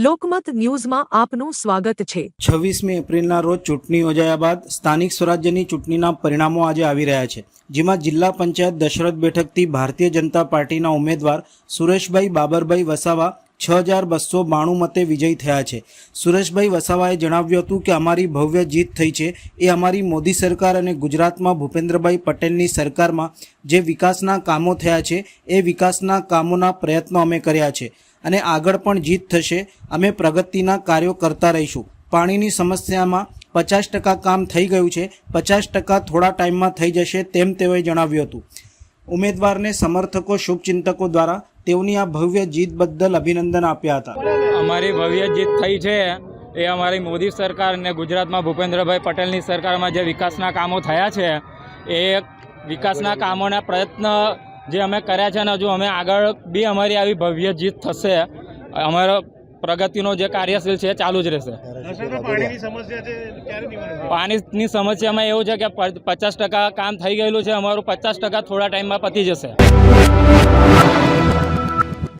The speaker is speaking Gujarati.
લોકમત ન્યૂઝમાં આપનું સ્વાગત છે। 26મી એપ્રિલના રોજ ચૂંટણી યોજાયા બાદ સ્થાનિક સ્વરાજ્યની ચૂંટણીના પરિણામો આજે આવી રહ્યા છે, જેમાં જિલ્લા પંચાયત દશરથ બેઠકથી ભારતીય જનતા પાર્ટીના ઉમેદવાર સુરેશભાઈ બાબરભાઈ વસાવા 6292 મતે વિજયી થયા છે। સુરેશભાઈ વસાવાએ જણાવ્યું હતું કે અમારી ભવ્ય જીત થઈ છે એ અમારી મોદી સરકાર અને ગુજરાતમાં ભૂપેન્દ્રભાઈ પટેલની સરકારમાં જે વિકાસના કામો થયા છે એ વિકાસના કામોના પ્રયત્નો અમે કર્યા છે અને આગળ પણ જીત થશે। અમે પ્રગતિના કાર્યો કરતા રહીશું। પાણીની સમસ્યામાં 50% કામ થઈ ગયું છે, 50% થોડા ટાઈમમાં થઈ જશે તેમ તેઓએ જણાવ્યું હતું। ઉમેદવારને સમર્થકો શુભચિંતકો દ્વારા તેઓની આ ભવ્ય જીત બદલ અભિનંદન આપ્યા હતા। અમારી ભવ્ય જીત થઈ છે એ અમારી મોદી સરકાર અને ગુજરાતમાં ભૂપેન્દ્રભાઈ પટેલની સરકારમાં જે વિકાસના કામો થયા છે એ વિકાસના કામોના પ્રયત્ન જે અમે કર્યા છે ને હજુ અમે આગળ બી અમારી આવી ભવ્ય જીત થશે। અમારો પ્રગતિનો જે કાર્યશીલ છે એ ચાલુ જ રહેશે। પાણીની સમસ્યામાં એવું છે કે 50% કામ થઈ ગયેલું છે, અમારું 50% થોડા ટાઈમમાં પતી જશે।